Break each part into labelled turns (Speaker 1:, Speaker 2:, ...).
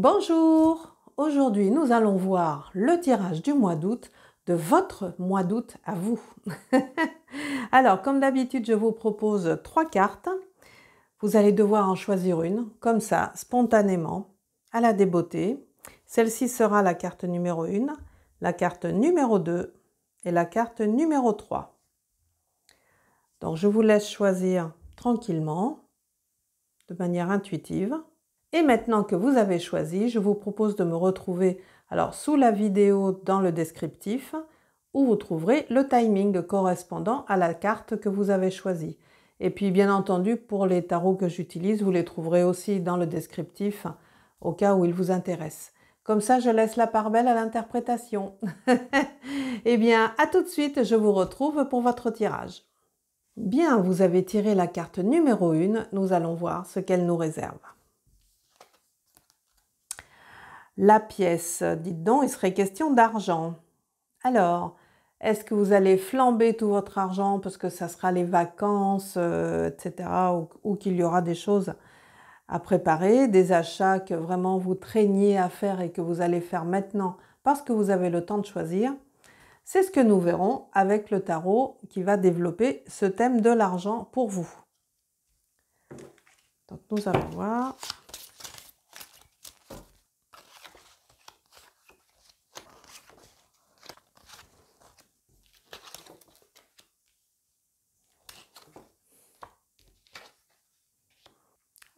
Speaker 1: Bonjour! Aujourd'hui, nous allons voir le tirage du mois d'août, de votre mois d'août à vous. Alors, comme d'habitude, je vous propose 3 cartes. Vous allez devoir en choisir une, comme ça, spontanément, à la débeauté. Celle-ci sera la carte numéro 1, la carte numéro 2 et la carte numéro 3. Donc, je vous laisse choisir tranquillement, de manière intuitive. Et maintenant que vous avez choisi, je vous propose de me retrouver alors sous la vidéo dans le descriptif où vous trouverez le timing correspondant à la carte que vous avez choisie. Et puis bien entendu, pour les tarots que j'utilise, vous les trouverez aussi dans le descriptif au cas où ils vous intéressent. Comme ça, je laisse la part belle à l'interprétation. Eh bien, à tout de suite, je vous retrouve pour votre tirage. Bien, vous avez tiré la carte numéro 1, nous allons voir ce qu'elle nous réserve. La pièce, dites donc, il serait question d'argent. Alors, est-ce que vous allez flamber tout votre argent parce que ça sera les vacances, etc., ou qu'il y aura des choses à préparer, des achats que vraiment vous traîniez à faire et que vous allez faire maintenant parce que vous avez le temps de choisir? C'est ce que nous verrons avec le tarot qui va développer ce thème de l'argent pour vous. Donc, nous allons voir.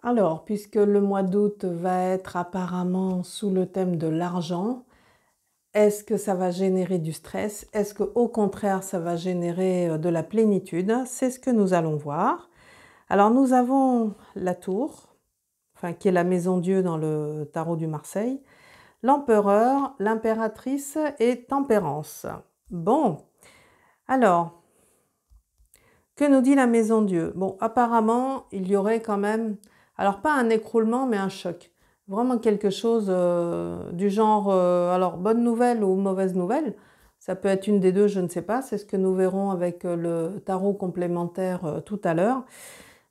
Speaker 1: Alors, puisque le mois d'août va être apparemment sous le thème de l'argent, est-ce que ça va générer du stress? Est-ce qu'au contraire, ça va générer de la plénitude? C'est ce que nous allons voir. Alors, nous avons la tour, qui est la maison Dieu dans le tarot du Marseille, l'empereur, l'impératrice et tempérance. Bon, alors, que nous dit la maison Dieu? Bon, apparemment, il y aurait quand même... Alors, pas un écroulement, mais un choc. Vraiment quelque chose du genre, alors, bonne nouvelle ou mauvaise nouvelle. Ça peut être une des deux, je ne sais pas. C'est ce que nous verrons avec le tarot complémentaire tout à l'heure.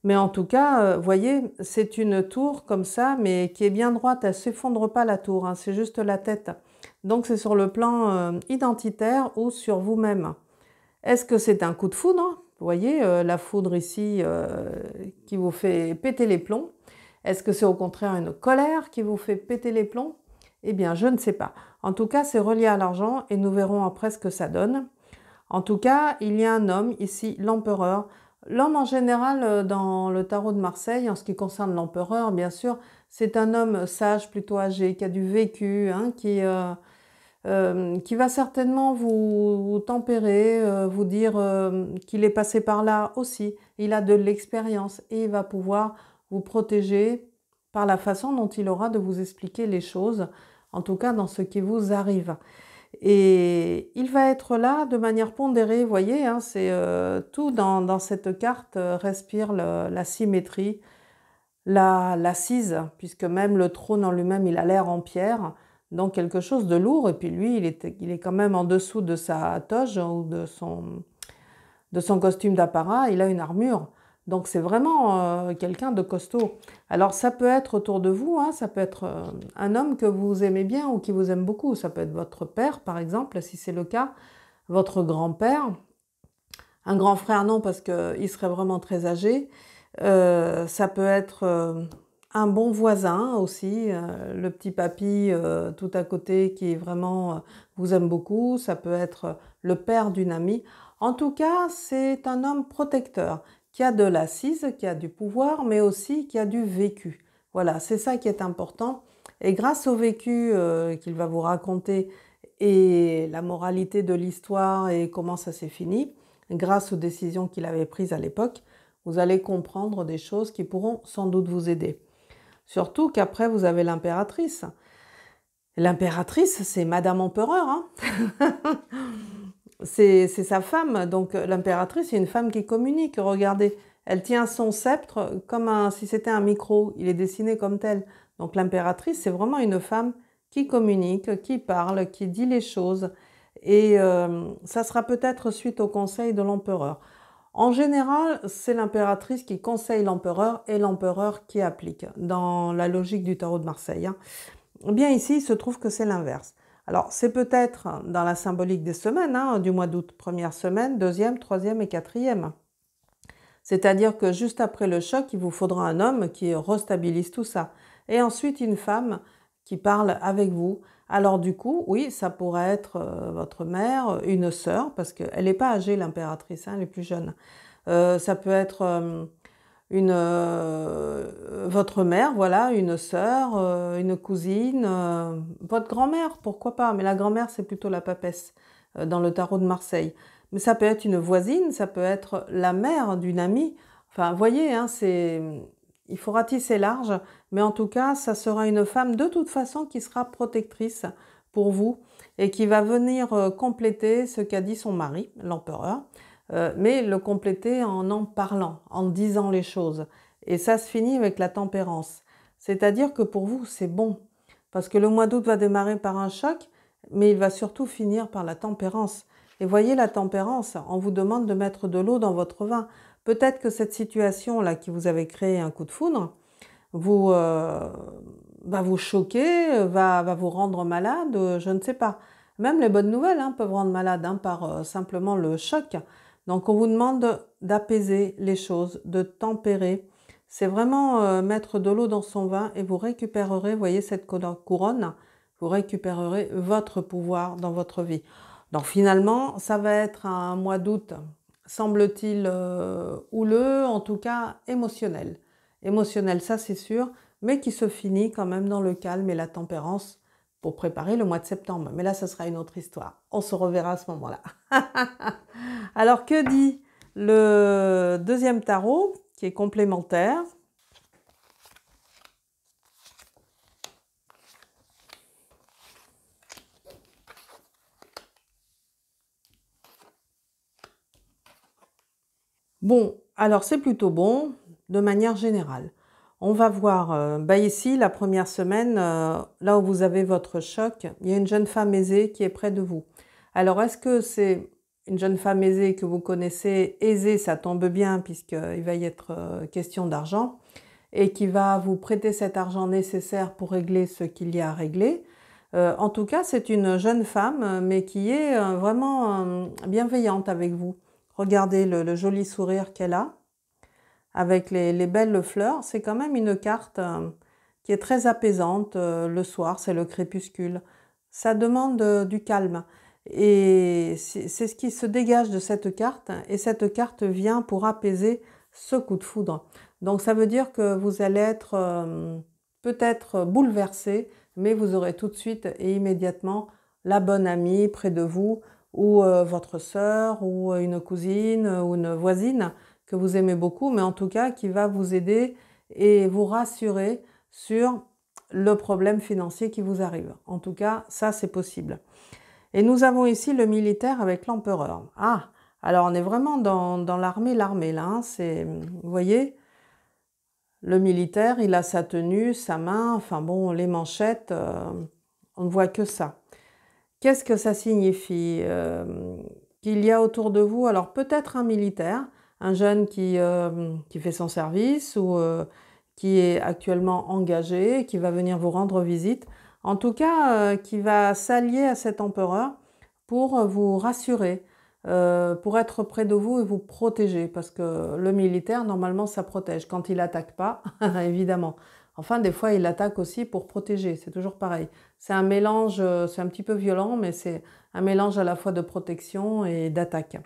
Speaker 1: Mais en tout cas, voyez, c'est une tour comme ça, mais qui est bien droite. Elle ne s'effondre pas, la tour, hein, c'est juste la tête. Donc, c'est sur le plan identitaire ou sur vous-même. Est-ce que c'est un coup de foudre? Vous voyez, la foudre ici qui vous fait péter les plombs. Est-ce que c'est au contraire une colère qui vous fait péter les plombs? Eh bien, je ne sais pas. En tout cas, c'est relié à l'argent et nous verrons après ce que ça donne. En tout cas, il y a un homme ici, l'empereur. L'homme en général, dans le tarot de Marseille, en ce qui concerne l'empereur, bien sûr, c'est un homme sage, plutôt âgé, qui a du vécu, hein, qui va certainement vous tempérer, vous dire qu'il est passé par là aussi. Il a de l'expérience et il va pouvoir vous protéger par la façon dont il aura de vous expliquer les choses, en tout cas dans ce qui vous arrive. Et il va être là de manière pondérée, vous voyez, hein, c'est tout dans cette carte respire la symétrie, l'assise, puisque même le trône en lui-même, il a l'air en pierre, donc quelque chose de lourd, et puis lui, il est quand même en dessous de sa toge ou de son costume d'apparat, il a une armure. Donc c'est vraiment quelqu'un de costaud. Alors ça peut être autour de vous, hein, ça peut être un homme que vous aimez bien ou qui vous aime beaucoup. Ça peut être votre père, par exemple, si c'est le cas, votre grand-père. Un grand frère, non, parce qu'il serait vraiment très âgé. Ça peut être un bon voisin aussi, le petit papy tout à côté qui vraiment vous aime beaucoup. Ça peut être le père d'une amie. En tout cas, c'est un homme protecteur qui a de l'assise, qui a du pouvoir, mais aussi qui a du vécu. Voilà, c'est ça qui est important. Et grâce au vécu qu'il va vous raconter et la moralité de l'histoire et comment ça s'est fini, grâce aux décisions qu'il avait prises à l'époque, vous allez comprendre des choses qui pourront sans doute vous aider. Surtout qu'après, vous avez l'impératrice. L'impératrice, c'est Madame Empereur, hein. C'est sa femme, donc l'impératrice, c'est une femme qui communique. Regardez, elle tient son sceptre comme si c'était un micro, il est dessiné comme tel. Donc l'impératrice, c'est vraiment une femme qui communique, qui parle, qui dit les choses. Et ça sera peut-être suite au conseil de l'empereur. En général, c'est l'impératrice qui conseille l'empereur et l'empereur qui applique, dans la logique du tarot de Marseille, hein. Eh bien ici, il se trouve que c'est l'inverse. Alors, c'est peut-être dans la symbolique des semaines, hein, du mois d'août, première semaine, deuxième, troisième et quatrième. C'est-à-dire que juste après le choc, il vous faudra un homme qui restabilise tout ça. Et ensuite, une femme qui parle avec vous. Alors du coup, oui, ça pourrait être votre mère, une sœur, parce qu'elle n'est pas âgée, l'impératrice, hein, elle est plus jeune. Ça peut être votre mère, voilà, une sœur, une cousine, votre grand-mère, pourquoi pas. Mais la grand-mère, c'est plutôt la papesse dans le tarot de Marseille. Mais ça peut être une voisine, ça peut être la mère d'une amie. Enfin, vous voyez, hein, il faut ratisser large, mais en tout cas, ça sera une femme de toute façon qui sera protectrice pour vous et qui va venir compléter ce qu'a dit son mari, l'empereur, mais le compléter en parlant, en disant les choses. Et ça se finit avec la tempérance. C'est-à-dire que pour vous, c'est bon, parce que le mois d'août va démarrer par un choc, mais il va surtout finir par la tempérance. Et voyez la tempérance, on vous demande de mettre de l'eau dans votre vin. Peut-être que cette situation-là qui vous avait créé un coup de foudre, va vous choquer, va vous rendre malade, je ne sais pas. Même les bonnes nouvelles hein, peuvent rendre malade hein, par simplement le choc. Donc on vous demande d'apaiser les choses, de tempérer. C'est vraiment mettre de l'eau dans son vin et vous récupérerez, voyez cette couronne, vous récupérerez votre pouvoir dans votre vie. Donc finalement, ça va être un mois d'août, semble-t-il, houleux, en tout cas émotionnel. Émotionnel, ça c'est sûr, mais qui se finit quand même dans le calme et la tempérance pour préparer le mois de septembre. Mais là, ce sera une autre histoire. On se reverra à ce moment-là. Alors, que dit le deuxième tarot, qui est complémentaire? Bon, alors c'est plutôt bon, de manière générale. On va voir, ici, la première semaine, là où vous avez votre choc, il y a une jeune femme aisée qui est près de vous. Alors, est-ce que c'est une jeune femme aisée que vous connaissez? Aisée, ça tombe bien puisqu'il va y être question d'argent et qui va vous prêter cet argent nécessaire pour régler ce qu'il y a à régler. En tout cas, c'est une jeune femme, mais qui est vraiment bienveillante avec vous. Regardez le joli sourire qu'elle a avec les belles fleurs. C'est quand même une carte qui est très apaisante. Le soir, c'est le crépuscule. Ça demande du calme. Et c'est ce qui se dégage de cette carte. Et cette carte vient pour apaiser ce coup de foudre. Donc ça veut dire que vous allez être peut-être bouleversé, mais vous aurez tout de suite et immédiatement la bonne amie près de vous, ou votre sœur, ou une cousine, ou une voisine que vous aimez beaucoup, mais en tout cas qui va vous aider et vous rassurer sur le problème financier qui vous arrive. En tout cas, ça c'est possible. Et nous avons ici le militaire avec l'empereur. Ah, alors on est vraiment dans l'armée là. Hein. Vous voyez, le militaire, il a sa tenue, sa main, enfin bon, les manchettes, on ne voit que ça. Qu'est-ce que ça signifie qu'il y a autour de vous, alors peut-être un militaire, un jeune qui fait son service ou qui est actuellement engagé, qui va venir vous rendre visite, en tout cas qui va s'allier à cet empereur pour vous rassurer, pour être près de vous et vous protéger, parce que le militaire, normalement, ça protège. Quand il n'attaque pas, évidemment. Enfin, des fois, il attaque aussi pour protéger, c'est toujours pareil. C'est un mélange, c'est un petit peu violent, mais c'est un mélange à la fois de protection et d'attaque.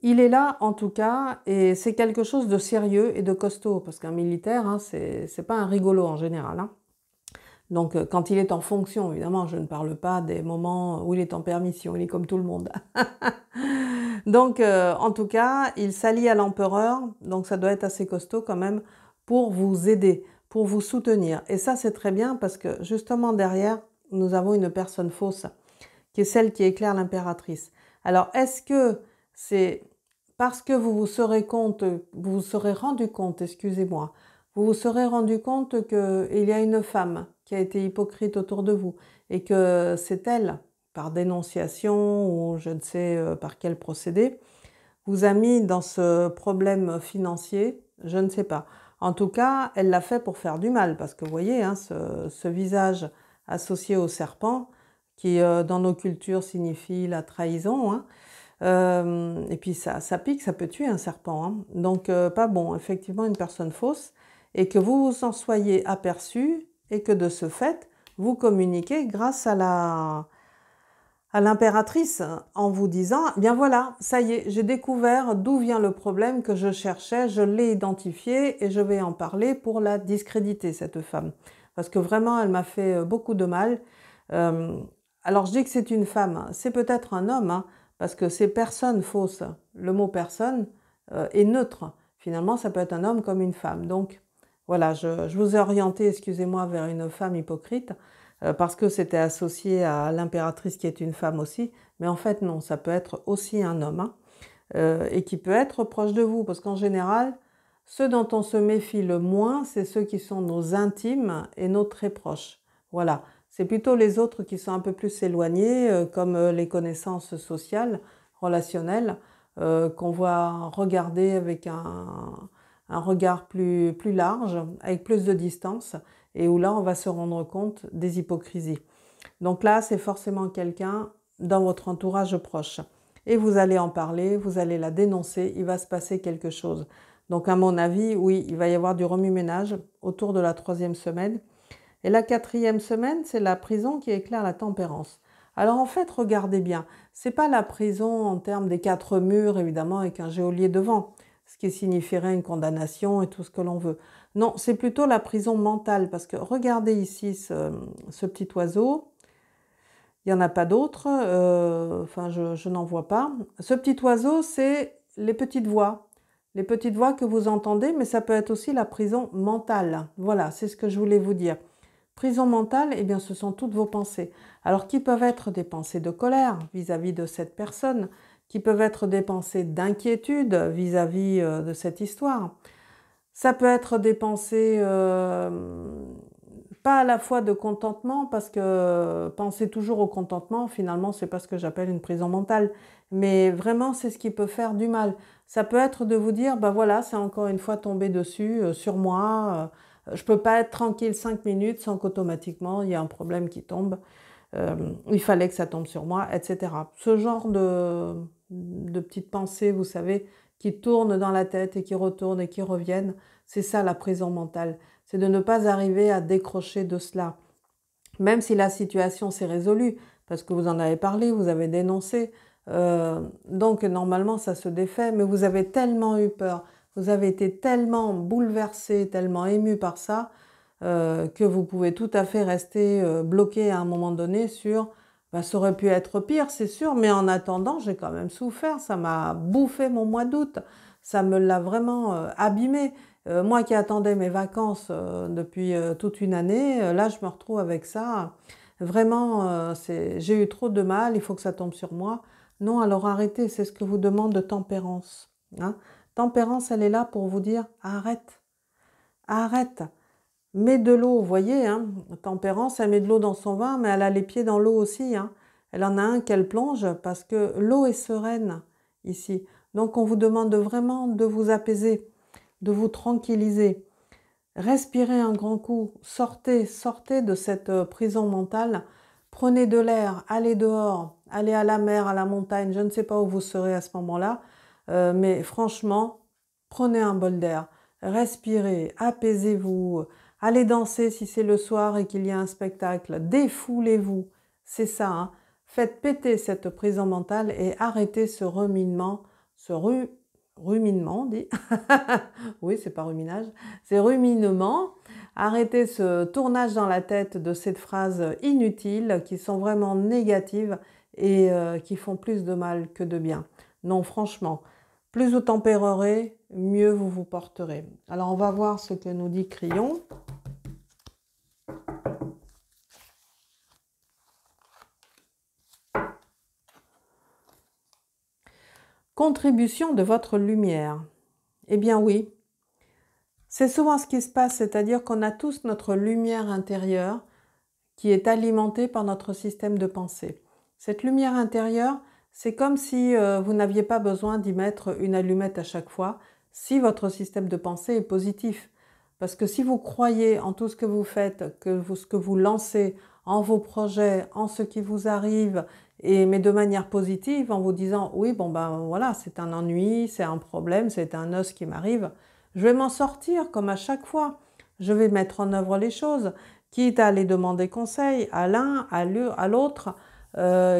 Speaker 1: Il est là, en tout cas, et c'est quelque chose de sérieux et de costaud, parce qu'un militaire, hein, c'est pas un rigolo en général. Hein. Donc, quand il est en fonction, évidemment, je ne parle pas des moments où il est en permission, il est comme tout le monde. Donc, en tout cas, il s'allie à l'empereur, donc ça doit être assez costaud quand même, pour vous aider, pour vous soutenir. Et ça, c'est très bien parce que justement derrière, nous avons une personne fausse, qui est celle qui éclaire l'impératrice. Alors, est-ce que c'est parce que vous vous serez rendu compte, excusez-moi, vous vous serez rendu compte qu'il y a une femme qui a été hypocrite autour de vous et que c'est elle, par dénonciation ou je ne sais par quel procédé, vous a mis dans ce problème financier, je ne sais pas. En tout cas, elle l'a fait pour faire du mal, parce que vous voyez, hein, ce visage associé au serpent, qui dans nos cultures signifie la trahison, hein. Et puis ça pique, ça peut tuer un serpent, hein. Donc pas bon, effectivement une personne fausse, et que vous vous en soyez aperçu, et que de ce fait, vous communiquez grâce à l'impératrice en vous disant, eh bien voilà, ça y est, j'ai découvert d'où vient le problème que je cherchais, je l'ai identifié et je vais en parler pour la discréditer, cette femme. Parce que vraiment, elle m'a fait beaucoup de mal. Euh, alors je dis que c'est une femme, c'est peut-être un homme, hein, parce que c'est personne fausse. Le mot personne est neutre. Finalement, ça peut être un homme comme une femme. Donc voilà, je vous ai orienté, excusez-moi, vers une femme hypocrite, parce que c'était associé à l'impératrice qui est une femme aussi, mais en fait non, ça peut être aussi un homme, hein, et qui peut être proche de vous, parce qu'en général, ceux dont on se méfie le moins, c'est ceux qui sont nos intimes et nos très proches. Voilà, c'est plutôt les autres qui sont un peu plus éloignés, comme les connaissances sociales, relationnelles, qu'on va regarder avec un regard plus large, avec plus de distance, et où là, on va se rendre compte des hypocrisies. Donc là, c'est forcément quelqu'un dans votre entourage proche. Et vous allez en parler, vous allez la dénoncer, il va se passer quelque chose. Donc à mon avis, oui, il va y avoir du remue-ménage autour de la 3e semaine. Et la 4e semaine, c'est la prison qui éclaire la tempérance. Alors en fait, regardez bien, c'est pas la prison en termes des 4 murs, évidemment, avec un geôlier devant, ce qui signifierait une condamnation et tout ce que l'on veut. Non, c'est plutôt la prison mentale, parce que regardez ici ce petit oiseau, il n'y en a pas d'autres, enfin je n'en vois pas. Ce petit oiseau, c'est les petites voix que vous entendez, mais ça peut être aussi la prison mentale. Voilà, c'est ce que je voulais vous dire. Prison mentale, eh bien, ce sont toutes vos pensées. Alors, qui peuvent être des pensées de colère vis-à-vis de cette personne, qui peuvent être des pensées d'inquiétude vis-à-vis de cette histoire. Ça peut être des pensées, pas à la fois de contentement, parce que penser toujours au contentement, finalement, c'est pas ce que j'appelle une prison mentale. Mais vraiment, c'est ce qui peut faire du mal. Ça peut être de vous dire, bah voilà, c'est encore une fois tombé dessus, sur moi. Je peux pas être tranquille 5 minutes sans qu'automatiquement, il y ait un problème qui tombe. Il fallait que ça tombe sur moi, etc. Ce genre de petites pensées, vous savez, qui tournent dans la tête et qui retournent et qui reviennent, c'est ça la prison mentale. C'est de ne pas arriver à décrocher de cela. Même si la situation s'est résolue, parce que vous en avez parlé, vous avez dénoncé, donc normalement ça se défait, mais vous avez tellement eu peur, vous avez été tellement bouleversé, tellement ému par ça, que vous pouvez tout à fait rester bloqué à un moment donné sur ben, ça aurait pu être pire, c'est sûr, mais en attendant, j'ai quand même souffert, ça m'a bouffé mon mois d'août, ça me l'a vraiment abîmé. Moi qui attendais mes vacances depuis toute une année, là je me retrouve avec ça. Vraiment, j'ai eu trop de mal, il faut que ça tombe sur moi. Non, alors arrêtez, c'est ce que vous demande Tempérance, hein. Tempérance, elle est là pour vous dire arrête, arrête. Mets de l'eau, vous voyez, hein. Tempérance, elle met de l'eau dans son vin, mais elle a les pieds dans l'eau aussi, hein. Elle en a un qu'elle plonge parce que l'eau est sereine ici. Donc on vous demande vraiment de vous apaiser, de vous tranquilliser. Respirez un grand coup, sortez, sortez de cette prison mentale, prenez de l'air, allez dehors, allez à la mer, à la montagne, je ne sais pas où vous serez à ce moment-là, mais franchement, prenez un bol d'air, respirez, apaisez-vous, allez danser si c'est le soir et qu'il y a un spectacle, défoulez-vous, c'est ça, hein. Faites péter cette prison mentale et arrêtez ce ruminement, ruminement, on dit. Oui, c'est pas ruminage, c'est ruminement. Arrêtez ce tournage dans la tête de cette phrase inutiles qui sont vraiment négatives et qui font plus de mal que de bien. Non, franchement, plus vous tempérerez, mieux vous vous porterez. Alors, on va voir ce que nous dit Crayon. Contribution de votre lumière. Eh bien oui, c'est souvent ce qui se passe, c'est-à-dire qu'on a tous notre lumière intérieure qui est alimentée par notre système de pensée. Cette lumière intérieure, c'est comme si vous n'aviez pas besoin d'y mettre une allumette à chaque fois, si votre système de pensée est positif. Parce que si vous croyez en tout ce que vous faites, ce que vous lancez, en vos projets, en ce qui vous arrive, mais de manière positive, en vous disant oui, bon ben voilà, c'est un ennui, c'est un problème, c'est un os qui m'arrive, je vais m'en sortir comme à chaque fois. Je vais mettre en œuvre les choses, quitte à aller demander conseil à l'un, à l'autre,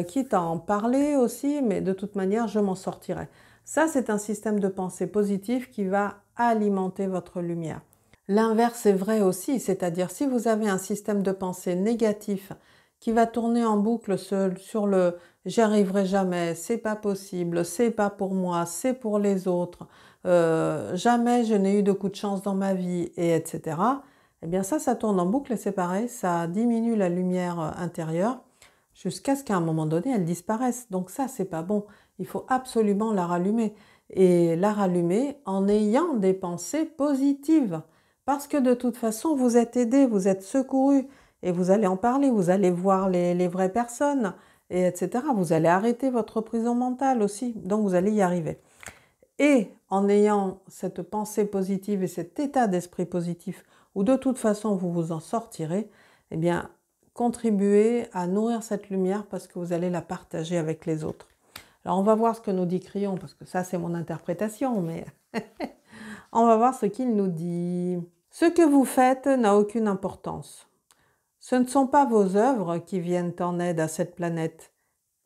Speaker 1: quitte à en parler aussi, mais de toute manière, je m'en sortirai. Ça, c'est un système de pensée positif qui va alimenter votre lumière. L'inverse est vrai aussi, c'est-à-dire si vous avez un système de pensée négatif qui va tourner en boucle sur le j'y arriverai jamais, c'est pas possible, c'est pas pour moi, c'est pour les autres, jamais je n'ai eu de coup de chance dans ma vie, et etc. Eh bien ça tourne en boucle et c'est pareil, ça diminue la lumière intérieure jusqu'à ce qu'à un moment donné, elle disparaisse. Donc ça, c'est pas bon. Il faut absolument la rallumer. Et la rallumer en ayant des pensées positives. Parce que de toute façon, vous êtes aidé, vous êtes secouru. Et vous allez en parler, vous allez voir les vraies personnes, et etc. Vous allez arrêter votre prison mentale aussi. Donc vous allez y arriver. Et en ayant cette pensée positive et cet état d'esprit positif, où de toute façon vous vous en sortirez, eh bien, contribuez à nourrir cette lumière parce que vous allez la partager avec les autres. Alors on va voir ce que nous dit Crillon, parce que ça c'est mon interprétation, mais on va voir ce qu'il nous dit. Ce que vous faites n'a aucune importance. Ce ne sont pas vos œuvres qui viennent en aide à cette planète,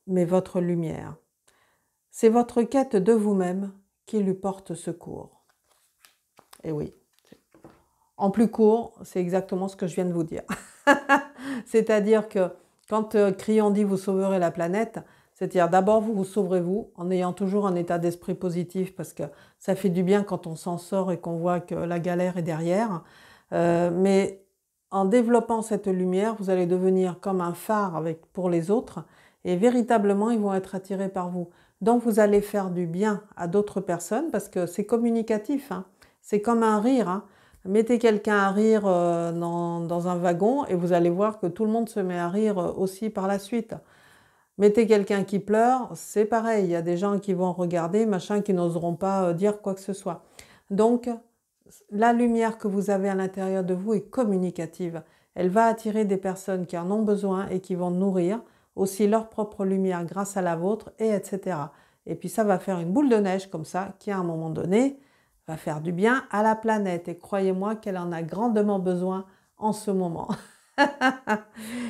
Speaker 1: mais votre lumière. C'est votre quête de vous-même qui lui porte secours. Et oui, en plus court, c'est exactement ce que je viens de vous dire. C'est-à-dire que quand Crillon dit vous sauverez la planète, c'est-à-dire d'abord vous sauverez vous en ayant toujours un état d'esprit positif parce que ça fait du bien quand on s'en sort et qu'on voit que la galère est derrière. Mais en développant cette lumière, vous allez devenir comme un phare pour les autres et véritablement ils vont être attirés par vous. Donc vous allez faire du bien à d'autres personnes parce que c'est communicatif, hein. C'est comme un rire, hein. Mettez quelqu'un à rire dans un wagon et vous allez voir que tout le monde se met à rire aussi par la suite. Mettez quelqu'un qui pleure, c'est pareil, il y a des gens qui vont regarder, machin, qui n'oseront pas dire quoi que ce soit. Donc, la lumière que vous avez à l'intérieur de vous est communicative. Elle va attirer des personnes qui en ont besoin et qui vont nourrir aussi leur propre lumière grâce à la vôtre, et etc. Et puis ça va faire une boule de neige comme ça, qui à un moment donné va faire du bien à la planète. Et croyez-moi qu'elle en a grandement besoin en ce moment.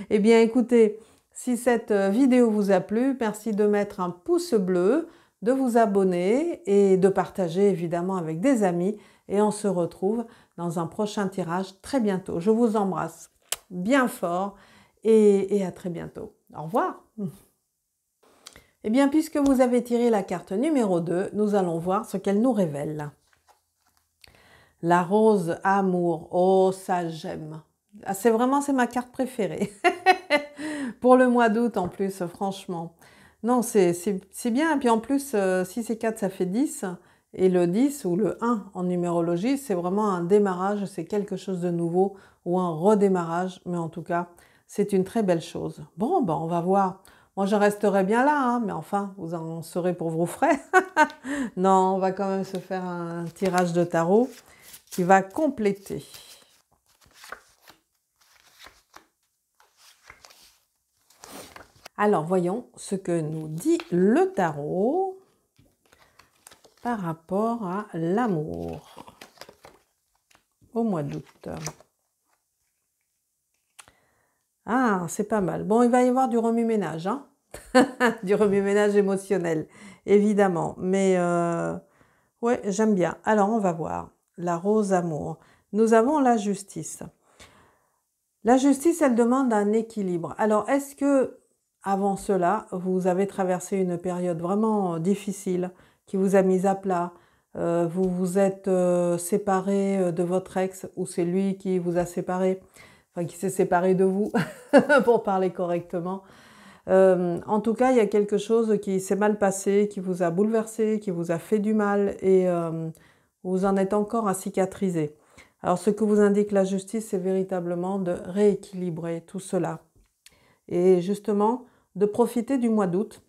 Speaker 1: Eh bien écoutez, si cette vidéo vous a plu, merci de mettre un pouce bleu, de vous abonner et de partager évidemment avec des amis. Et on se retrouve dans un prochain tirage très bientôt. Je vous embrasse bien fort et à très bientôt. Au revoir. Eh bien, puisque vous avez tiré la carte numéro 2, nous allons voir ce qu'elle nous révèle. La rose amour. Oh, ça j'aime. Ah, c'est ma carte préférée. Pour le mois d'août en plus, franchement. Non, c'est bien. Et puis en plus, si c'est 4, ça fait 10. Et le 10 ou le 1 en numérologie, c'est vraiment un démarrage, c'est quelque chose de nouveau ou un redémarrage. Mais en tout cas, c'est une très belle chose. Bon, ben on va voir. Moi, je resterai bien là, hein, mais enfin, vous en serez pour vos frais. Non, on va quand même se faire un tirage de tarot qui va compléter. Alors, voyons ce que nous dit le tarot par rapport à l'amour au mois d'août. Ah, c'est pas mal. Bon, il va y avoir du remue-ménage, hein. Du remue-ménage émotionnel, évidemment. Mais ouais, j'aime bien. Alors, on va voir. La rose amour. Nous avons la justice. La justice, elle demande un équilibre. Alors, est-ce que, avant cela, vous avez traversé une période vraiment difficile qui vous a mis à plat? Vous vous êtes séparé de votre ex ou c'est lui qui vous a séparé? Enfin, qui s'est séparé de vous, pour parler correctement. En tout cas, il y a quelque chose qui s'est mal passé, qui vous a bouleversé, qui vous a fait du mal et vous en êtes encore à cicatriser. Alors, ce que vous indique la justice, c'est véritablement de rééquilibrer tout cela. Et justement, de profiter du mois d'août.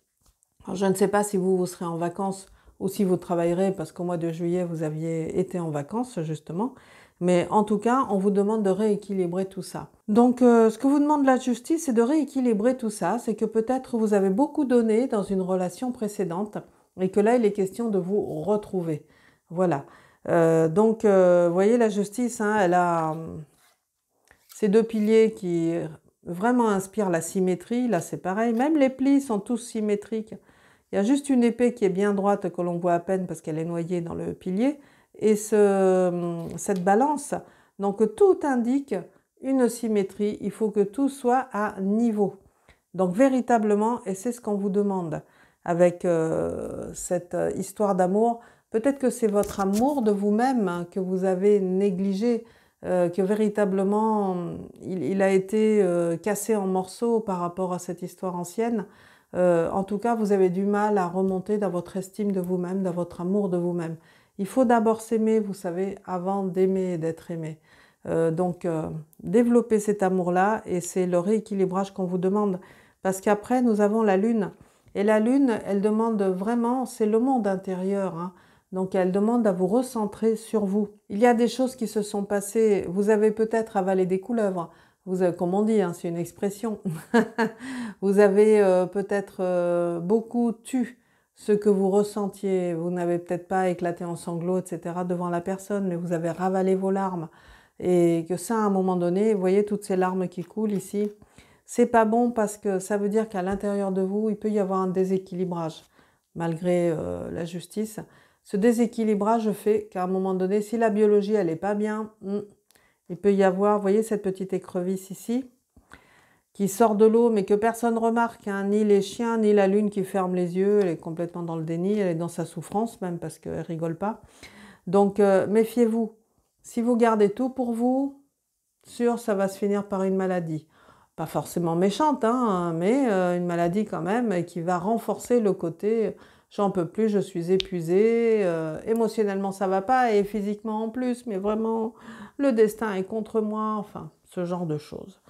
Speaker 1: Je ne sais pas si vous serez en vacances ou si vous travaillerez, parce qu'au mois de juillet, vous aviez été en vacances, justement. Mais en tout cas, on vous demande de rééquilibrer tout ça. Donc, ce que vous demande la justice, c'est de rééquilibrer tout ça. C'est que peut-être vous avez beaucoup donné dans une relation précédente et que là, il est question de vous retrouver. Voilà. Donc, vous voyez, la justice, hein, elle a ces deux piliers qui vraiment inspirent la symétrie. Là, c'est pareil. Même les plis sont tous symétriques. Il y a juste une épée qui est bien droite que l'on voit à peine parce qu'elle est noyée dans le pilier. Et cette balance, donc tout indique une symétrie. Il faut que tout soit à niveau. Donc véritablement, et c'est ce qu'on vous demande avec cette histoire d'amour, peut-être que c'est votre amour de vous-même hein, que vous avez négligé, que véritablement il a été cassé en morceaux par rapport à cette histoire ancienne. En tout cas, vous avez du mal à remonter dans votre estime de vous-même, dans votre amour de vous-même. Il faut d'abord s'aimer, vous savez, avant d'aimer et d'être aimé. Donc, développer cet amour-là, et c'est le rééquilibrage qu'on vous demande. Parce qu'après, nous avons la Lune. Et la Lune, elle demande vraiment, c'est le monde intérieur. Hein. Donc, elle demande à vous recentrer sur vous. Il y a des choses qui se sont passées. Vous avez peut-être avalé des couleuvres. Vous avez, comme on dit, hein, c'est une expression. Vous avez peut-être beaucoup tu ce que vous ressentiez. Vous n'avez peut-être pas éclaté en sanglots, etc. devant la personne, mais vous avez ravalé vos larmes. Et que ça, à un moment donné, vous voyez toutes ces larmes qui coulent ici, c'est pas bon parce que ça veut dire qu'à l'intérieur de vous, il peut y avoir un déséquilibrage, malgré la justice. Ce déséquilibrage fait qu'à un moment donné, si la biologie, elle n'est pas bien, il peut y avoir, vous voyez cette petite écrevisse ici, qui sort de l'eau, mais que personne ne remarque, hein, ni les chiens, ni la lune qui ferme les yeux, elle est complètement dans le déni, elle est dans sa souffrance même, parce qu'elle ne rigole pas. Donc, méfiez-vous. Si vous gardez tout pour vous, sûr, ça va se finir par une maladie. Pas forcément méchante, hein, mais une maladie quand même qui va renforcer le côté j'en peux plus, je suis épuisée, émotionnellement ça va pas et physiquement en plus, mais vraiment le destin est contre moi, enfin ce genre de choses.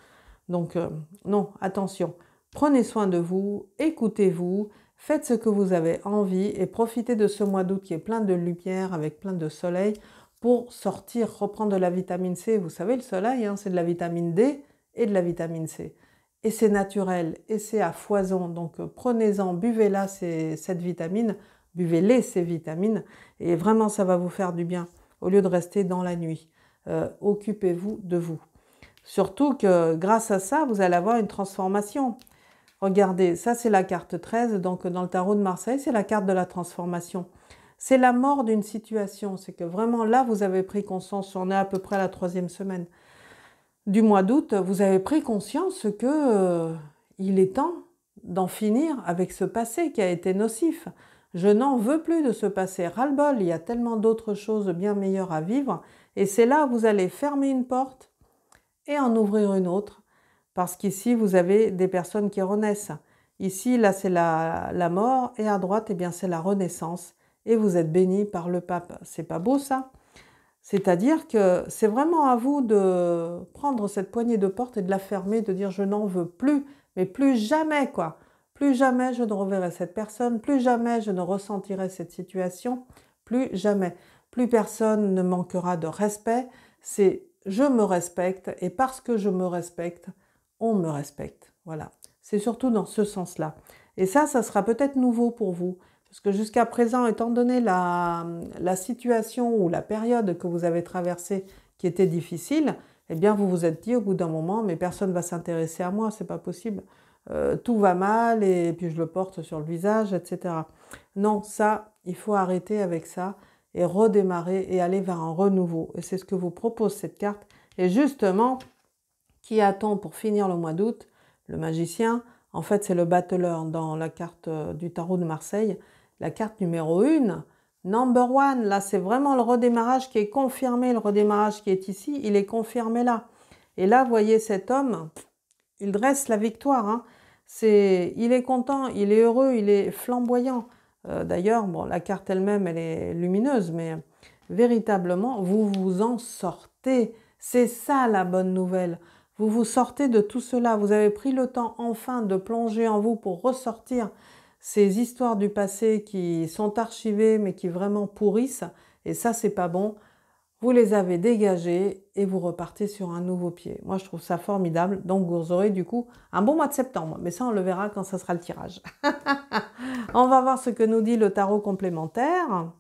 Speaker 1: Donc non, attention, prenez soin de vous, écoutez-vous, faites ce que vous avez envie et profitez de ce mois d'août qui est plein de lumière avec plein de soleil pour sortir, reprendre de la vitamine C. Vous savez, le soleil, hein, c'est de la vitamine D et de la vitamine C. Et c'est naturel, et c'est à foison. Donc prenez-en, buvez-la cette vitamine, buvez-les ces vitamines, et vraiment ça va vous faire du bien, au lieu de rester dans la nuit. Occupez-vous de vous. Surtout que grâce à ça, vous allez avoir une transformation. Regardez, ça c'est la carte 13, donc dans le tarot de Marseille, c'est la carte de la transformation. C'est la mort d'une situation, c'est que vraiment là, vous avez pris conscience, on est à peu près à la 3e semaine du mois d'août, vous avez pris conscience que il est temps d'en finir avec ce passé qui a été nocif. Je n'en veux plus de ce passé, ras-le-bol, il y a tellement d'autres choses bien meilleures à vivre, et c'est là où vous allez fermer une porte et en ouvrir une autre, parce qu'ici, vous avez des personnes qui renaissent. Ici, là, c'est la mort, et à droite, eh bien, c'est la renaissance, et vous êtes béni par le pape. C'est pas beau, ça? C'est-à-dire que c'est vraiment à vous de prendre cette poignée de porte et de la fermer, de dire je n'en veux plus, mais plus jamais, quoi. Plus jamais je ne reverrai cette personne, plus jamais je ne ressentirai cette situation, plus jamais. Plus personne ne manquera de respect, c'est je me respecte, et parce que je me respecte, on me respecte. Voilà. C'est surtout dans ce sens-là. Et ça sera peut-être nouveau pour vous. Parce que jusqu'à présent, étant donné la situation ou la période que vous avez traversée qui était difficile, eh bien vous vous êtes dit au bout d'un moment, mais personne ne va s'intéresser à moi, c'est pas possible. Tout va mal et puis je le porte sur le visage, etc. Non, ça, il faut arrêter avec ça et redémarrer et aller vers un renouveau. Et c'est ce que vous propose cette carte. Et justement, qui attend pour finir le mois d'août? Le magicien, en fait, c'est le battleur dans la carte du tarot de Marseille. La carte numéro 1, number 1, là c'est vraiment le redémarrage qui est confirmé, le redémarrage qui est ici, il est confirmé là. Et là, vous voyez cet homme, il dresse la victoire. Hein. Il est content, il est heureux, il est flamboyant. D'ailleurs, bon, la carte elle-même, elle est lumineuse, mais véritablement, vous vous en sortez. C'est ça la bonne nouvelle. Vous vous sortez de tout cela. Vous avez pris le temps enfin de plonger en vous pour ressortir ces histoires du passé qui sont archivées mais qui vraiment pourrissent, et ça c'est pas bon. vous les avez dégagés et vous repartez sur un nouveau pied. Moi, je trouve ça formidable. Donc, vous aurez du coup un bon mois de septembre. Mais ça, on le verra quand ça sera le tirage. On va voir ce que nous dit le tarot complémentaire.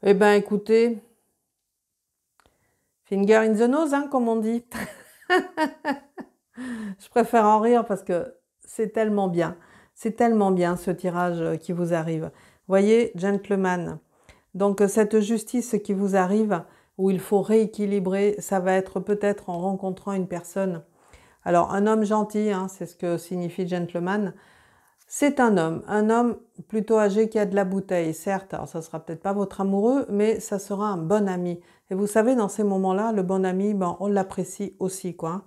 Speaker 1: Eh bien, écoutez, finger in the nose, hein, comme on dit. Je préfère en rire parce que c'est tellement bien. C'est tellement bien ce tirage qui vous arrive. Voyez, gentleman. Donc cette justice qui vous arrive, où il faut rééquilibrer, ça va être peut-être en rencontrant une personne. Alors un homme gentil, hein, c'est ce que signifie gentleman. C'est un homme plutôt âgé qui a de la bouteille, certes. Alors ça sera peut-être pas votre amoureux, mais ça sera un bon ami. Et vous savez, dans ces moments-là, le bon ami, ben, on l'apprécie aussi, quoi.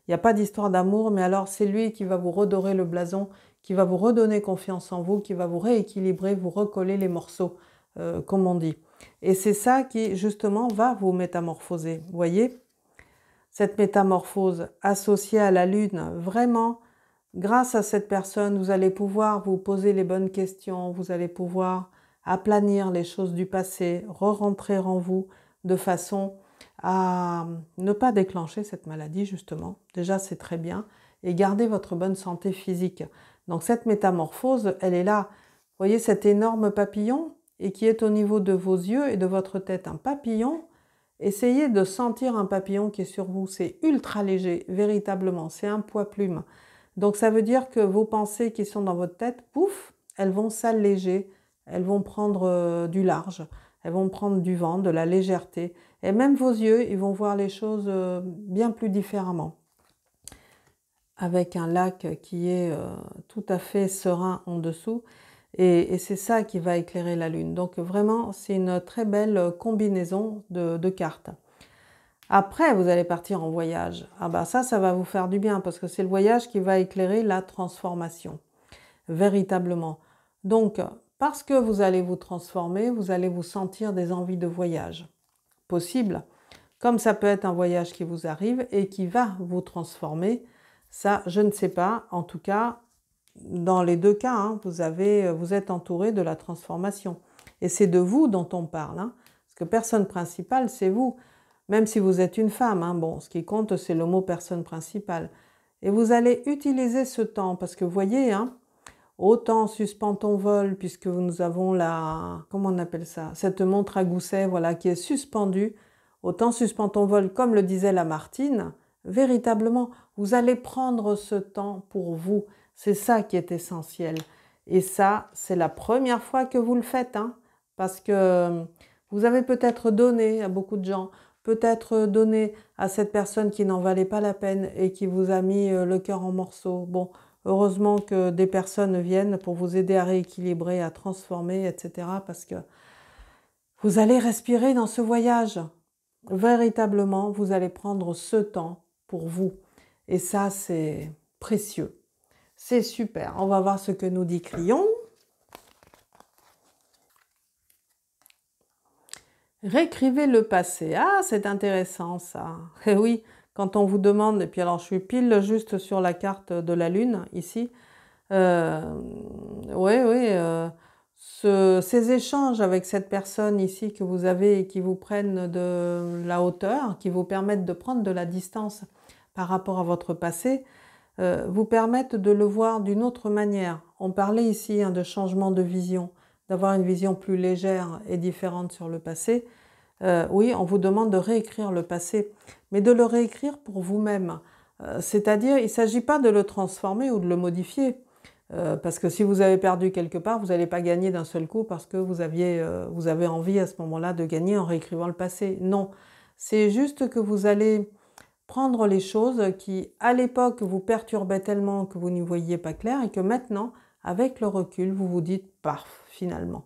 Speaker 1: Il n'y a pas d'histoire d'amour, mais alors c'est lui qui va vous redorer le blason, qui va vous redonner confiance en vous, qui va vous rééquilibrer, vous recoller les morceaux, comme on dit. Et c'est ça qui, justement, va vous métamorphoser. Vous voyez, cette métamorphose associée à la lune, vraiment, grâce à cette personne, vous allez pouvoir vous poser les bonnes questions, vous allez pouvoir aplanir les choses du passé, re-rentrer en vous de façon à ne pas déclencher cette maladie, justement. Déjà, c'est très bien. Et garder votre bonne santé physique. Donc, cette métamorphose, elle est là. Vous voyez cet énorme papillon et qui est au niveau de vos yeux et de votre tête. Un papillon, essayez de sentir un papillon qui est sur vous. C'est ultra léger, véritablement. C'est un poids-plume. Donc, ça veut dire que vos pensées qui sont dans votre tête, pouf, elles vont s'alléger, elles vont prendre du large, elles vont prendre du vent, de la légèreté. Et même vos yeux, ils vont voir les choses bien plus différemment. Avec un lac qui est tout à fait serein en dessous. Et c'est ça qui va éclairer la lune. Donc vraiment, c'est une très belle combinaison de cartes. Après, vous allez partir en voyage. Ah bah ça va vous faire du bien parce que c'est le voyage qui va éclairer la transformation, véritablement. Donc, parce que vous allez vous transformer, vous allez vous sentir des envies de voyage. Possible. Comme ça peut être un voyage qui vous arrive et qui va vous transformer, ça, je ne sais pas. En tout cas, dans les deux cas, hein, vous êtes entouré de la transformation. Et c'est de vous dont on parle. Hein, parce que personne principale, c'est vous. Même si vous êtes une femme, hein, bon, ce qui compte, c'est le mot personne principale. Et vous allez utiliser ce temps, parce que vous voyez, hein, autant suspends ton vol, puisque nous avons la, comment on appelle ça, cette montre à gousset, voilà, qui est suspendue. Autant suspends ton vol, comme le disait Lamartine, véritablement, vous allez prendre ce temps pour vous. C'est ça qui est essentiel. Et ça, c'est la première fois que vous le faites, hein, parce que vous avez peut-être donné à beaucoup de gens, peut-être donné à cette personne qui n'en valait pas la peine et qui vous a mis le cœur en morceaux. Bon, heureusement que des personnes viennent pour vous aider à rééquilibrer, à transformer, etc. Parce que vous allez respirer dans ce voyage. Véritablement, vous allez prendre ce temps pour vous. Et ça, c'est précieux. C'est super. On va voir ce que nous dit Crillon. Réécrivez le passé. Ah, c'est intéressant ça. Eh oui, quand on vous demande, et puis alors je suis pile juste sur la carte de la Lune, ici. Oui, ces échanges avec cette personne ici que vous avez et qui vous prennent de la hauteur, qui vous permettent de prendre de la distance par rapport à votre passé, vous permettent de le voir d'une autre manière. On parlait ici hein, de changement de vision, d'avoir une vision plus légère et différente sur le passé. Oui, on vous demande de réécrire le passé, mais de le réécrire pour vous-même. C'est-à-dire, il ne s'agit pas de le transformer ou de le modifier. Parce que si vous avez perdu quelque part, vous n'allez pas gagner d'un seul coup parce que vous avez envie à ce moment-là de gagner en réécrivant le passé. Non, c'est juste que vous allez prendre les choses qui, à l'époque, vous perturbaient tellement que vous n'y voyiez pas clair et que maintenant, avec le recul, vous vous dites « paf » finalement.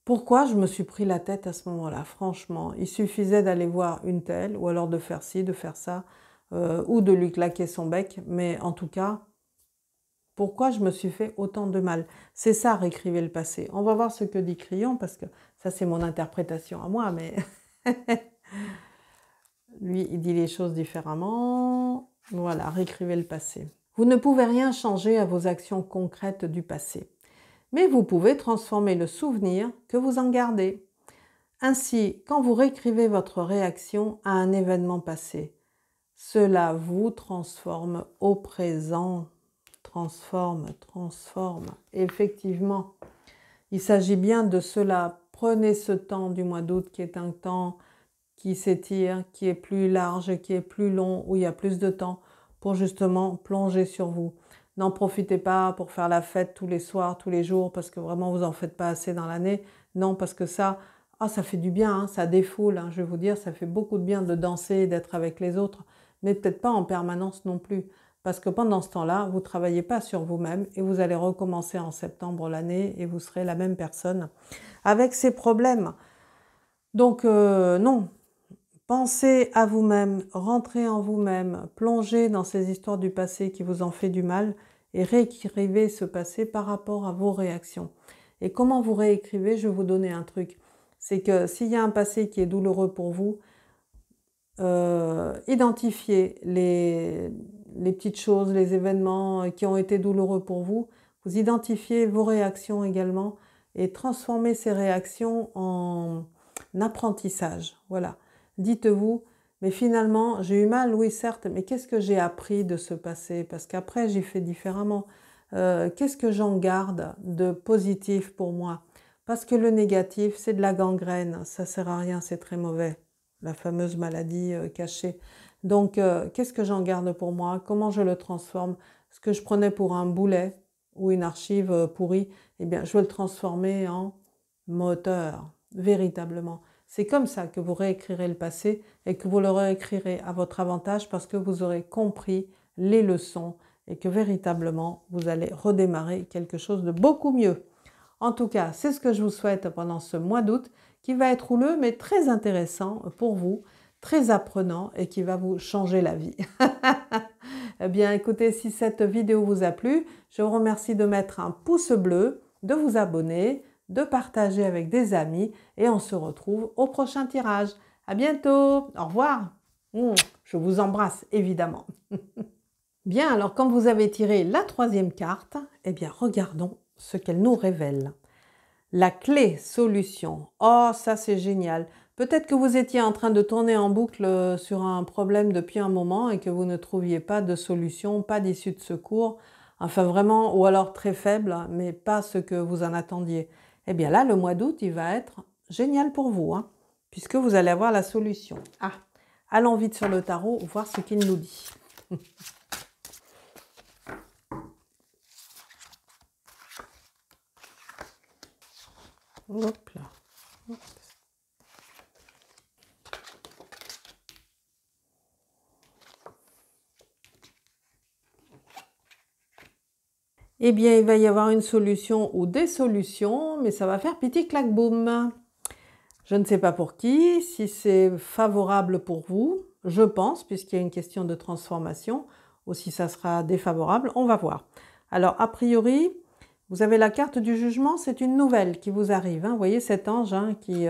Speaker 1: Pourquoi je me suis pris la tête à ce moment-là? Franchement, il suffisait d'aller voir une telle, ou alors de faire ci, de faire ça, ou de lui claquer son bec, mais en tout cas, pourquoi je me suis fait autant de mal? C'est ça, réécrivez le passé. On va voir ce que dit Crillon, parce que ça, c'est mon interprétation à moi, mais lui, il dit les choses différemment. Voilà, réécrivez le passé. Vous ne pouvez rien changer à vos actions concrètes du passé, mais vous pouvez transformer le souvenir que vous en gardez. Ainsi, quand vous réécrivez votre réaction à un événement passé, cela vous transforme au présent. Transforme. Effectivement, il s'agit bien de cela. Prenez ce temps du mois d'août qui est un temps qui s'étire, qui est plus large, qui est plus long, où il y a plus de temps pour justement plonger sur vous. N'en profitez pas pour faire la fête tous les soirs, tous les jours, parce que vraiment vous n'en faites pas assez dans l'année. Non, parce que ça fait du bien, hein, ça défoule, hein, je vais vous dire, ça fait beaucoup de bien de danser, d'être avec les autres, mais peut-être pas en permanence non plus. Parce que pendant ce temps-là, vous ne travaillez pas sur vous-même et vous allez recommencer en septembre l'année et vous serez la même personne avec ces problèmes. Donc non, pensez à vous-même, rentrez en vous-même, plongez dans ces histoires du passé qui vous ont fait du mal et réécrivez ce passé par rapport à vos réactions. Et comment vous réécrivez? Je vais vous donner un truc. C'est que s'il y a un passé qui est douloureux pour vous, identifiez les petites choses, les événements qui ont été douloureux pour vous. Vous identifiez vos réactions également et transformez ces réactions en apprentissage. Voilà. Dites-vous, mais finalement, j'ai eu mal, oui certes, mais qu'est-ce que j'ai appris de ce passé? Parce qu'après, j'ai fait différemment. Qu'est-ce que j'en garde de positif pour moi? Parce que le négatif, c'est de la gangrène, ça sert à rien, c'est très mauvais. La fameuse maladie cachée. Donc, qu'est-ce que j'en garde pour moi? Comment je le transforme? Ce que je prenais pour un boulet ou une archive pourrie, eh bien, je vais le transformer en moteur, véritablement. C'est comme ça que vous réécrirez le passé et que vous le réécrirez à votre avantage parce que vous aurez compris les leçons et que véritablement, vous allez redémarrer quelque chose de beaucoup mieux. En tout cas, c'est ce que je vous souhaite pendant ce mois d'août qui va être houleux mais très intéressant pour vous, très apprenant et qui va vous changer la vie. Eh bien, écoutez, si cette vidéo vous a plu, je vous remercie de mettre un pouce bleu, de vous abonner, de partager avec des amis et on se retrouve au prochain tirage. À bientôt, au revoir. Je vous embrasse évidemment. Bien, alors quand vous avez tiré la troisième carte, eh bien regardons ce qu'elle nous révèle. La clé solution. Oh, ça c'est génial. Peut-être que vous étiez en train de tourner en boucle sur un problème depuis un moment et que vous ne trouviez pas de solution, pas d'issue de secours, enfin vraiment, ou alors très faible, mais pas ce que vous en attendiez. Eh bien là, le mois d'août, il va être génial pour vous, hein, puisque vous allez avoir la solution. Ah, allons vite sur le tarot, voir ce qu'il nous dit. Hop là. Hop. Eh bien, il va y avoir une solution ou des solutions, mais ça va faire piti clac boum. Je ne sais pas pour qui, si c'est favorable pour vous, je pense, puisqu'il y a une question de transformation, ou si ça sera défavorable, on va voir. Alors, a priori, vous avez la carte du jugement, c'est une nouvelle qui vous arrive. Hein. Vous voyez cet ange qui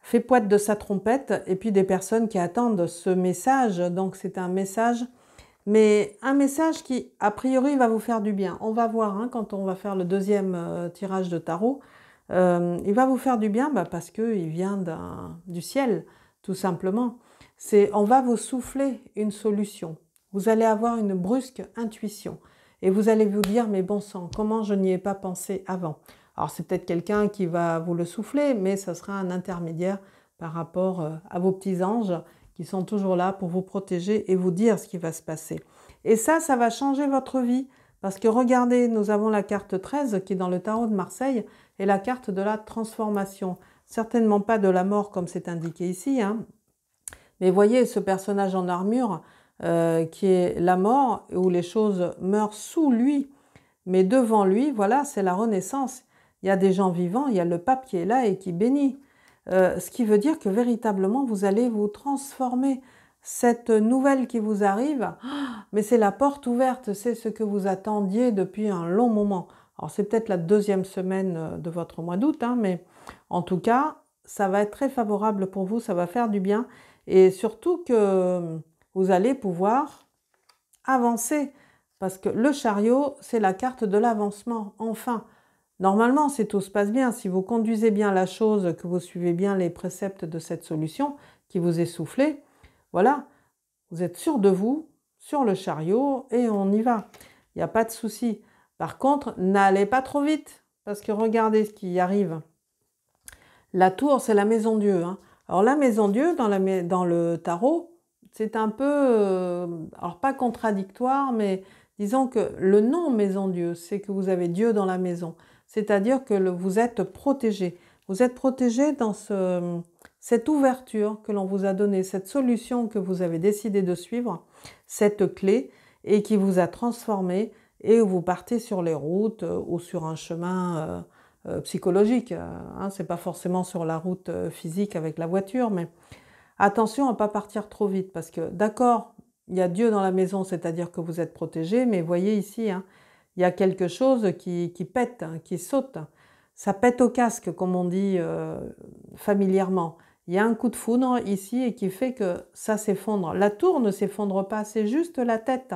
Speaker 1: fait pointe de sa trompette, et puis des personnes qui attendent ce message. Donc, c'est un message, mais un message qui, a priori, va vous faire du bien. On va voir quand on va faire le deuxième tirage de tarot. Il va vous faire du bien parce qu'il vient du ciel, tout simplement. On va vous souffler une solution. Vous allez avoir une brusque intuition. Et vous allez vous dire, mais bon sang, comment je n'y ai pas pensé avant? Alors c'est peut-être quelqu'un qui va vous le souffler, mais ce sera un intermédiaire par rapport à vos petits anges qui sont toujours là pour vous protéger et vous dire ce qui va se passer. Et ça va changer votre vie. Parce que regardez, nous avons la carte 13 qui est dans le tarot de Marseille et la carte de la transformation. Certainement pas de la mort comme c'est indiqué ici. Mais voyez ce personnage en armure qui est la mort où les choses meurent sous lui. Mais devant lui, voilà, c'est la renaissance. Il y a des gens vivants, il y a le pape qui est là et qui bénit. Ce qui veut dire que véritablement, vous allez vous transformer. Cette nouvelle qui vous arrive, mais c'est la porte ouverte, c'est ce que vous attendiez depuis un long moment. Alors c'est peut-être la deuxième semaine de votre mois d'août, mais en tout cas, ça va être très favorable pour vous, ça va faire du bien. Et surtout que vous allez pouvoir avancer. Parce que le chariot, c'est la carte de l'avancement, enfin. Normalement, si tout se passe bien, si vous conduisez bien la chose, que vous suivez bien les préceptes de cette solution qui vous est soufflée, voilà, vous êtes sûr de vous, sur le chariot, et on y va. Il n'y a pas de souci. Par contre, n'allez pas trop vite, parce que regardez ce qui arrive. La tour, c'est la maison Dieu. Hein. Alors la maison Dieu, dans le tarot, c'est un peu, alors pas contradictoire, mais disons que le nom maison Dieu, c'est que vous avez Dieu dans la maison. C'est-à-dire que vous êtes protégé. Vous êtes protégé dans cette ouverture que l'on vous a donnée, cette solution que vous avez décidé de suivre, cette clé, et qui vous a transformé, et vous partez sur les routes ou sur un chemin psychologique. Hein, c'est pas forcément sur la route physique avec la voiture, mais attention à ne pas partir trop vite, parce que d'accord, il y a Dieu dans la maison, c'est-à-dire que vous êtes protégé, mais voyez ici, hein, il y a quelque chose qui pète, hein, qui saute. Ça pète au casque, comme on dit familièrement. Il y a un coup de foudre ici et qui fait que ça s'effondre. La tour ne s'effondre pas, c'est juste la tête.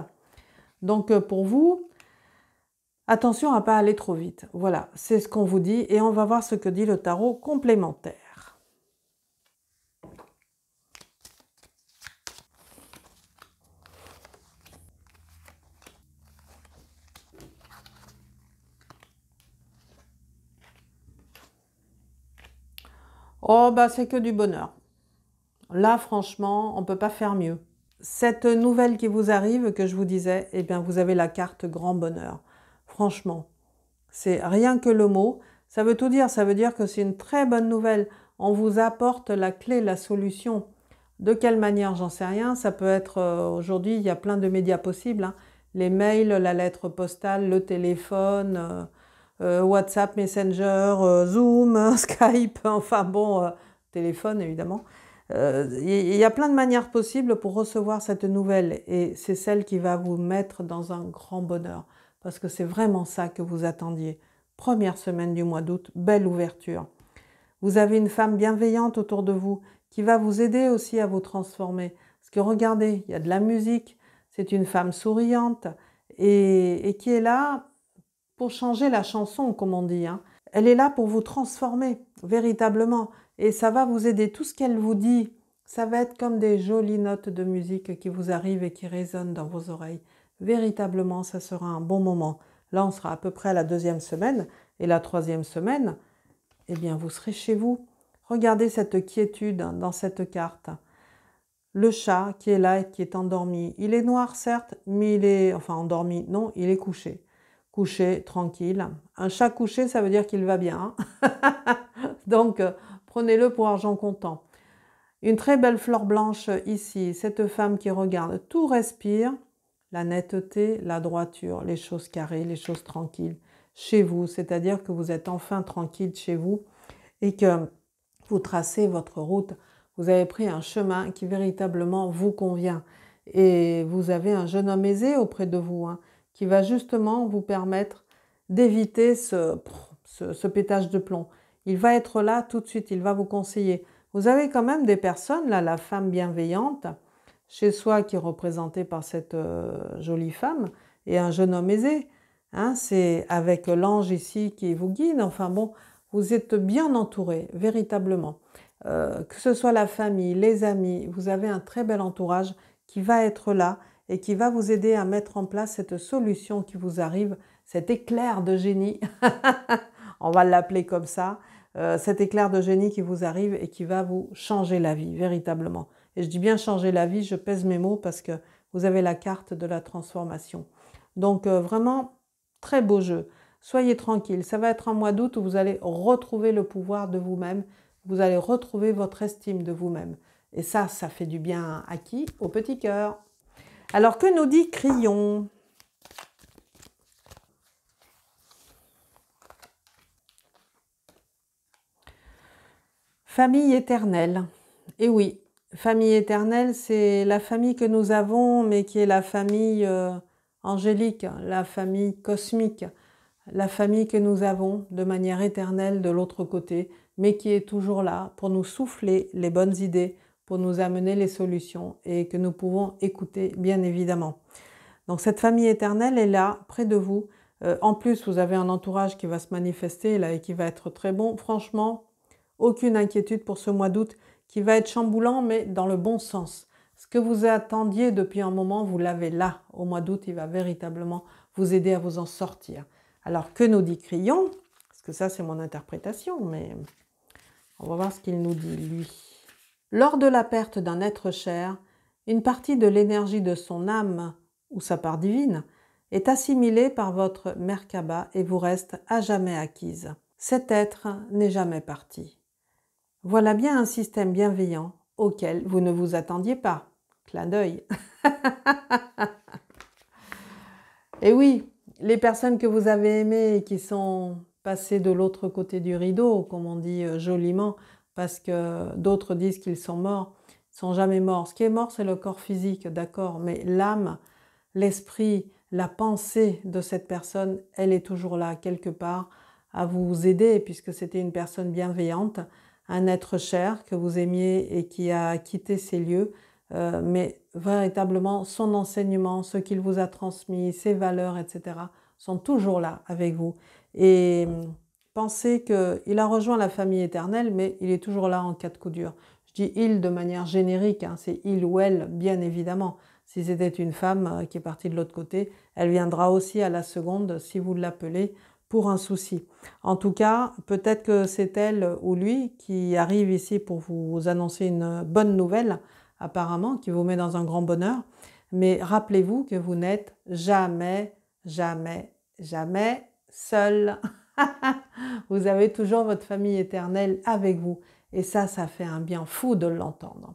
Speaker 1: Donc pour vous, attention à ne pas aller trop vite. Voilà, c'est ce qu'on vous dit et on va voir ce que dit le tarot complémentaire. Oh, bah c'est que du bonheur. Là, franchement, on ne peut pas faire mieux. Cette nouvelle qui vous arrive, que je vous disais, eh bien, vous avez la carte grand bonheur. Franchement, c'est rien que le mot. Ça veut tout dire. Ça veut dire que c'est une très bonne nouvelle. On vous apporte la clé, la solution. De quelle manière, j'en sais rien. Ça peut être, aujourd'hui, il y a plein de médias possibles. Hein. Les mails, la lettre postale, le téléphone, WhatsApp, Messenger, Zoom, Skype, enfin bon, téléphone évidemment. Il y a plein de manières possibles pour recevoir cette nouvelle et c'est celle qui va vous mettre dans un grand bonheur parce que c'est vraiment ça que vous attendiez. Première semaine du mois d'août, belle ouverture. Vous avez une femme bienveillante autour de vous qui va vous aider aussi à vous transformer. Parce que regardez, il y a de la musique, c'est une femme souriante et qui est là pour changer la chanson, comme on dit. Hein. Elle est là pour vous transformer, véritablement. Et ça va vous aider. Tout ce qu'elle vous dit, ça va être comme des jolies notes de musique qui vous arrivent et qui résonnent dans vos oreilles. Véritablement, ça sera un bon moment. Là, on sera à peu près à la 2e semaine. Et la 3e semaine, eh bien, vous serez chez vous. Regardez cette quiétude dans cette carte. Le chat qui est là et qui est endormi. Il est noir, certes, mais il est... Enfin, endormi, non, il est couché. Couché, tranquille. Un chat couché, ça veut dire qu'il va bien. Hein. Donc, prenez-le pour argent comptant. Une très belle fleur blanche ici. Cette femme qui regarde, tout respire. La netteté, la droiture, les choses carrées, les choses tranquilles. Chez vous, c'est-à-dire que vous êtes enfin tranquille chez vous et que vous tracez votre route. Vous avez pris un chemin qui véritablement vous convient. Et vous avez un jeune homme aisé auprès de vous, hein, qui va justement vous permettre d'éviter ce pétage de plomb. Il va être là tout de suite, il va vous conseiller. Vous avez quand même des personnes, là, la femme bienveillante, chez soi qui est représentée par cette jolie femme, et un jeune homme aisé. Hein, c'est avec l'ange ici qui vous guide. Enfin bon, vous êtes bien entouré, véritablement. Que ce soit la famille, les amis, vous avez un très bel entourage qui va être là et qui va vous aider à mettre en place cette solution qui vous arrive, cet éclair de génie, on va l'appeler comme ça, cet éclair de génie qui vous arrive et qui va vous changer la vie, véritablement. Et je dis bien changer la vie, je pèse mes mots parce que vous avez la carte de la transformation. Donc vraiment, très beau jeu. Soyez tranquille, ça va être un mois d'août où vous allez retrouver le pouvoir de vous-même, vous allez retrouver votre estime de vous-même. Et ça fait du bien à qui? Au petit cœur. Alors, que nous dit Crillon? Famille éternelle. Et oui, famille éternelle, c'est la famille que nous avons, mais qui est la famille angélique, la famille cosmique, la famille que nous avons de manière éternelle de l'autre côté, mais qui est toujours là pour nous souffler les bonnes idées, pour nous amener les solutions et que nous pouvons écouter, bien évidemment. Donc cette famille éternelle est là, près de vous. En plus, vous avez un entourage qui va se manifester là et qui va être très bon. Franchement, aucune inquiétude pour ce mois d'août qui va être chamboulant, mais dans le bon sens. Ce que vous attendiez depuis un moment, vous l'avez là. Au mois d'août, il va véritablement vous aider à vous en sortir. Alors, que nous dit Crillon? Parce que ça, c'est mon interprétation, mais on va voir ce qu'il nous dit, lui. Lors de la perte d'un être cher, une partie de l'énergie de son âme, ou sa part divine, est assimilée par votre Merkaba et vous reste à jamais acquise. Cet être n'est jamais parti. Voilà bien un système bienveillant auquel vous ne vous attendiez pas. Clin d'œil. Et oui, les personnes que vous avez aimées et qui sont passées de l'autre côté du rideau, comme on dit joliment, parce que d'autres disent qu'ils sont morts, ils ne sont jamais morts. Ce qui est mort, c'est le corps physique, d'accord, mais l'âme, l'esprit, la pensée de cette personne, elle est toujours là, quelque part, à vous aider, puisque c'était une personne bienveillante, un être cher que vous aimiez et qui a quitté ces lieux, mais véritablement son enseignement, ce qu'il vous a transmis, ses valeurs, etc., sont toujours là avec vous. Et pensez qu'il a rejoint la famille éternelle, mais il est toujours là en cas de coup dur. Je dis « il » de manière générique, hein, c'est « il » ou « elle », bien évidemment. Si c'était une femme qui est partie de l'autre côté, elle viendra aussi à la seconde si vous l'appelez pour un souci. En tout cas, peut-être que c'est elle ou lui qui arrive ici pour vous annoncer une bonne nouvelle, apparemment, qui vous met dans un grand bonheur. Mais rappelez-vous que vous n'êtes jamais, jamais, jamais seul. Vous avez toujours votre famille éternelle avec vous. Et ça fait un bien fou de l'entendre.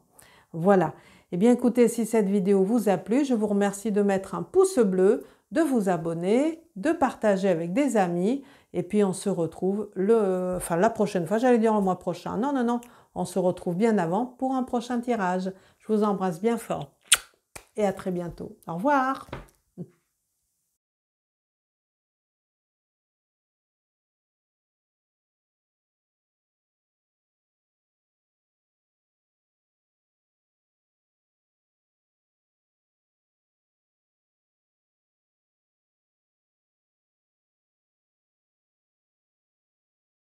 Speaker 1: Voilà. Eh bien, écoutez, si cette vidéo vous a plu, je vous remercie de mettre un pouce bleu, de vous abonner, de partager avec des amis. Et puis, on se retrouve la prochaine fois, j'allais dire le mois prochain. Non, non, non, on se retrouve bien avant pour un prochain tirage. Je vous embrasse bien fort et à très bientôt. Au revoir.